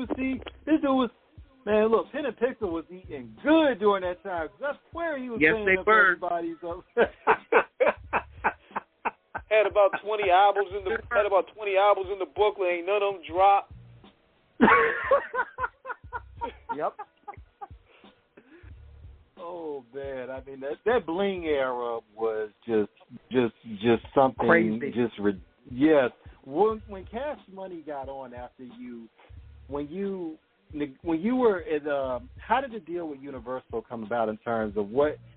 This dude was, man, look, Pen and Pixel was eating good during that time. I swear he was saying up everybody's up. Had about 20 albums in the booklet. Ain't none of them dropped. Yep. Oh man, I mean that bling era was just something crazy. Yes. When Cash Money got on after you, when you were at, how did the deal with Universal come about in terms of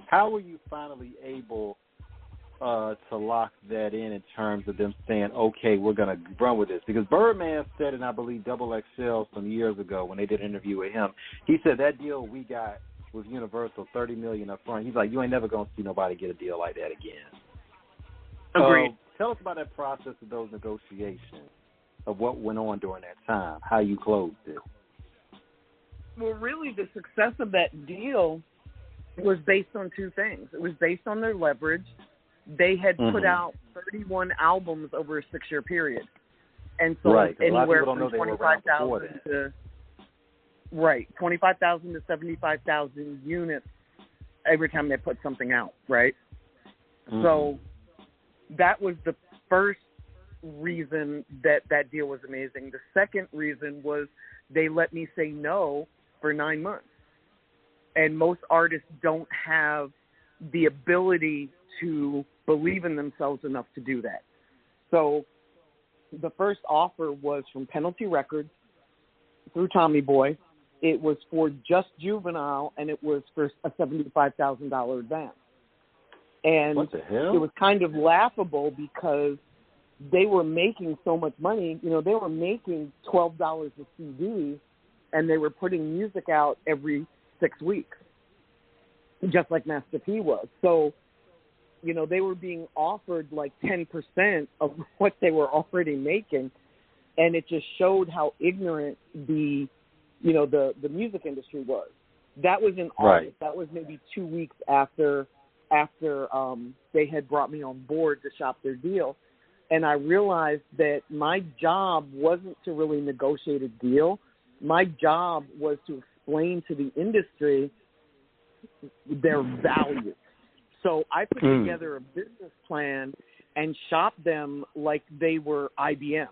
how were you finally able to lock that in terms of them saying, okay, we're going to run with this? Because Birdman said, and I believe Double XL some years ago when they did an interview with him, he said that deal we got with Universal, $30 million up front, he's like, you ain't never going to see nobody get a deal like that again. Agreed. Tell us about that process of those negotiations, of what went on during that time, how you closed it. Well, really, the success of that deal was based on two things. It was based on their leverage. They had put out 31 albums over a 6-year period, and so anywhere from 25,000 to 25,000 to 75,000 units every time they put something out. Right. So that was the first reason that deal was amazing. The second reason was they let me say no for 9 months. And most artists don't have the ability to believe in themselves enough to do that. So the first offer was from Penalty Records through Tommy Boy. It was for just Juvenile, and it was for a $75,000 advance. And what the hell? It was kind of laughable because they were making so much money. You know, they were making $12 a CD, and they were putting music out every 6 weeks, just like Master P was. So, you know, they were being offered like 10% of what they were already making, and it just showed how ignorant the music industry was. That was in August. Right. That was maybe 2 weeks after they had brought me on board to shop their deal. And I realized that my job wasn't to really negotiate a deal. My job was to explain to the industry their value. So I put together a business plan and shopped them like they were IBM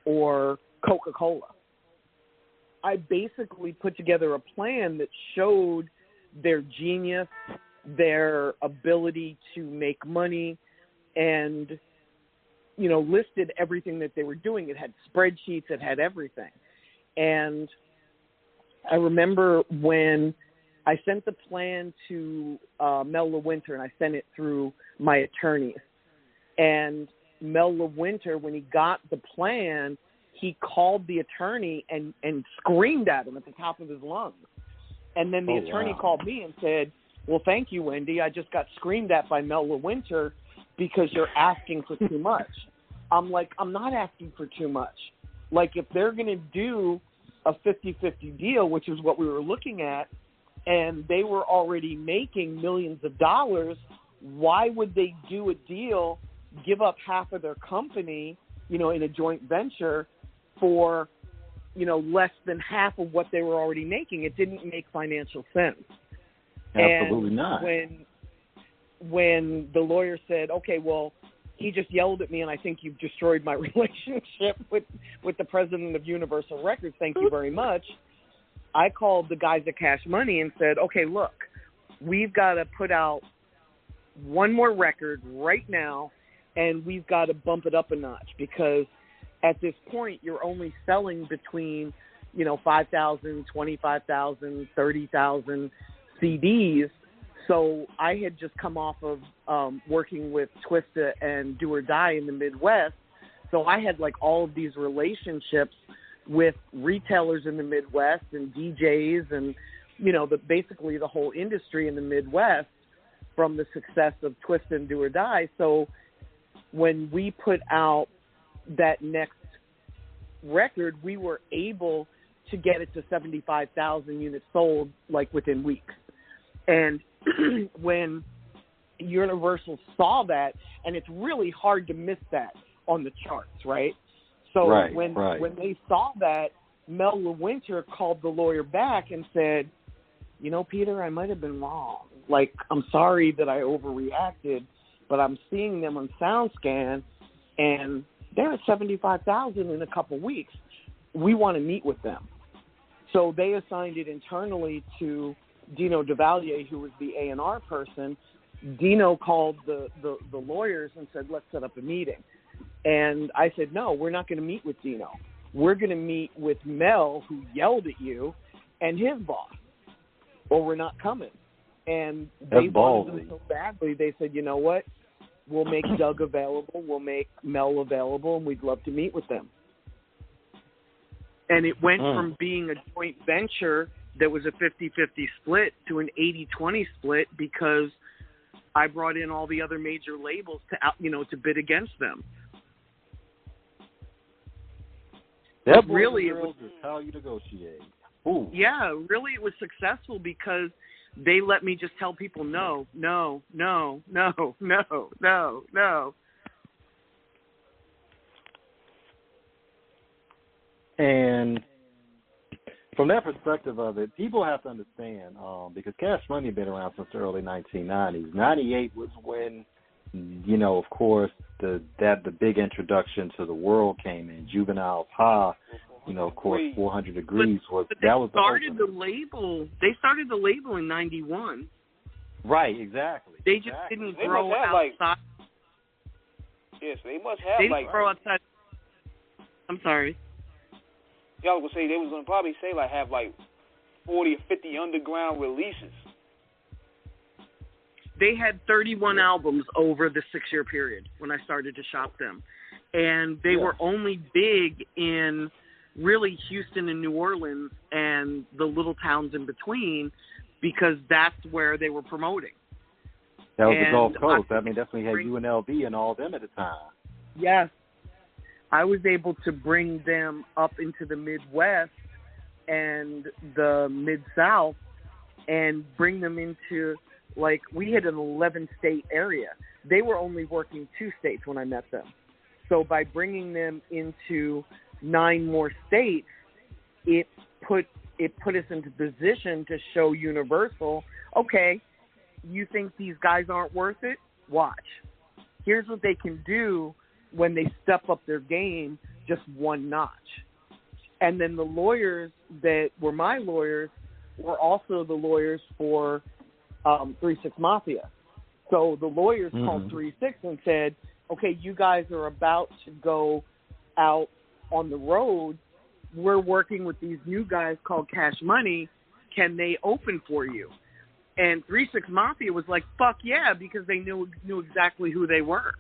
or Coca-Cola. I basically put together a plan that showed their genius, their ability to make money, and, you know, listed everything that they were doing. It had spreadsheets, it had everything. And I remember when I sent the plan to Mel LeWinter, and I sent it through my attorneys. And Mel LeWinter, when he got the plan, he called the attorney and screamed at him at the top of his lungs. And then the attorney called me and said, well, thank you, Wendy. I just got screamed at by Mel LeWinter because you're asking for too much. I'm like, I'm not asking for too much. Like, if they're going to do a 50-50 deal, which is what we were looking at, and they were already making millions of dollars, why would they do a deal, give up half of their company, you know, in a joint venture for, you know, less than half of what they were already making? It didn't make financial sense. Absolutely and not. When the lawyer said, okay, well, he just yelled at me, and I think you've destroyed my relationship with the president of Universal Records. Thank you very much. I called the guys at Cash Money and said, okay, look, we've got to put out one more record right now, and we've got to bump it up a notch, because at this point you're only selling between, you know, 5,000, 25,000, 30,000 CDs. So I had just come off of working with Twista and Do or Die in the Midwest. So I had like all of these relationships with retailers in the Midwest and DJs and, you know, basically the whole industry in the Midwest from the success of Twista and Do or Die. So when we put out that next record, we were able to get it to 75,000 units sold like within weeks. And when Universal saw that, and it's really hard to miss that on the charts, right? So when they saw that, Mel LeWinter called the lawyer back and said, you know, Peter, I might have been wrong. Like, I'm sorry that I overreacted, but I'm seeing them on SoundScan, and they're at $75,000 in a couple weeks. We want to meet with them. So they assigned it internally to Dino DeValier, who was the A&R person. Dino called the lawyers and said, let's set up a meeting. And I said, no, we're not going to meet with Dino. We're going to meet with Mel, who yelled at you, and his boss, or we're not coming. And they wanted them so badly, they said, you know what? We'll make Doug available. We'll make Mel available, and we'd love to meet with them. And it went from being a joint venture that was a 50-50 split to an 80-20 split because I brought in all the other major labels to bid against them. That really it was how you negotiate. Ooh. Yeah, really it was successful because they let me just tell people no. And from that perspective of it, people have to understand, because Cash Money had been around since the early 1990s. 98 was when, of course, the big introduction to the world came in. Juvenile's High, of course, 400 Degrees was that was the label. They started the label in 91. Right, exactly. They just didn't grow outside. Yes, they must have they didn't grow outside. I'm sorry. Y'all would say they was gonna probably say have 40 or 50 underground releases. They had 31 albums over the 6-year period when I started to shop them, and they were only big in really Houston and New Orleans and the little towns in between because that's where they were promoting. That was the Gulf Coast. That's when you had UNLV and all them at the time. Yes. I was able to bring them up into the Midwest and the Mid-South and bring them into, we had an 11-state area. They were only working 2 states when I met them. So by bringing them into 9 more states, it put us into position to show Universal, okay, you think these guys aren't worth it? Watch. Here's what they can do when they step up their game just one notch. And then the lawyers that were my lawyers were also the lawyers for 3-6 Mafia. So the lawyers called 3-6 and said, okay, you guys are about to go out on the road. We're working with these new guys called Cash Money. Can they open for you? And 3-6 Mafia was like, fuck yeah, because they knew exactly who they were.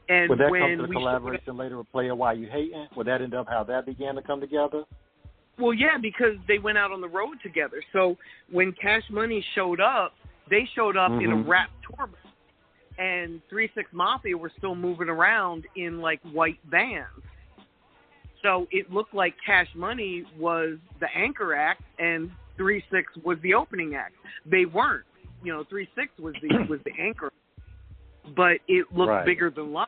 And would that when come to the collaboration later with Player Why You Hatin'? Would that end up how that began to come together? Well, yeah, because they went out on the road together. So when Cash Money showed up, they showed up in a rap tour bus. And 3-6 Mafia were still moving around in, white vans. So it looked like Cash Money was the anchor act and 3-6 was the opening act. They weren't. 3-6 was the anchor. But it looked bigger than life.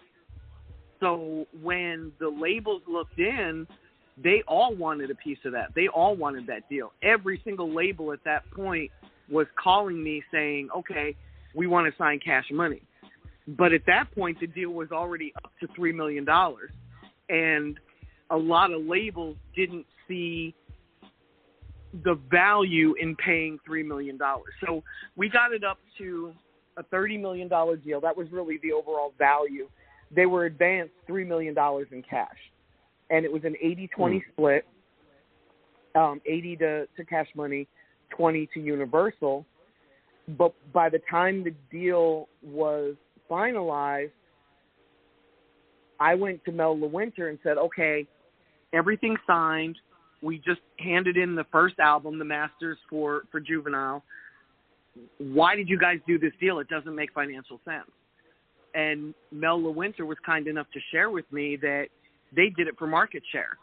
So when the labels looked in, they all wanted a piece of that. They all wanted that deal. Every single label at that point was calling me saying, okay, we want to sign Cash Money. But at that point, the deal was already up to $3 million. And a lot of labels didn't see the value in paying $3 million. So we got it up to a $30 million deal. That was really the overall value. They were advanced $3 million in cash. And it was an 80-20 split, 80 to Cash Money, 20 to Universal. But by the time the deal was finalized, I went to Mel LeWinter and said, okay, everything's signed. We just handed in the first album, the masters for Juvenile. Why did you guys do this deal? It doesn't make financial sense. And Mel LeWinter was kind enough to share with me that they did it for market share.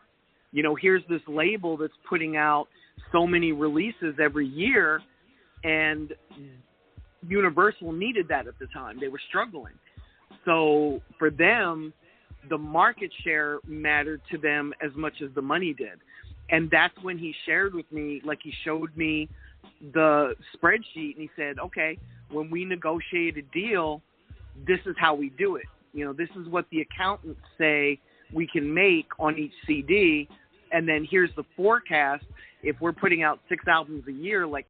Here's this label that's putting out so many releases every year, and Universal needed that at the time. They were struggling. So for them, the market share mattered to them as much as the money did. And that's when he shared with me, like he showed me the spreadsheet, and he said, okay, when we negotiate a deal, this is how we do it. You know, this is what the accountants say we can make on each CD, and then here's the forecast. If we're putting out 6 albums a year, like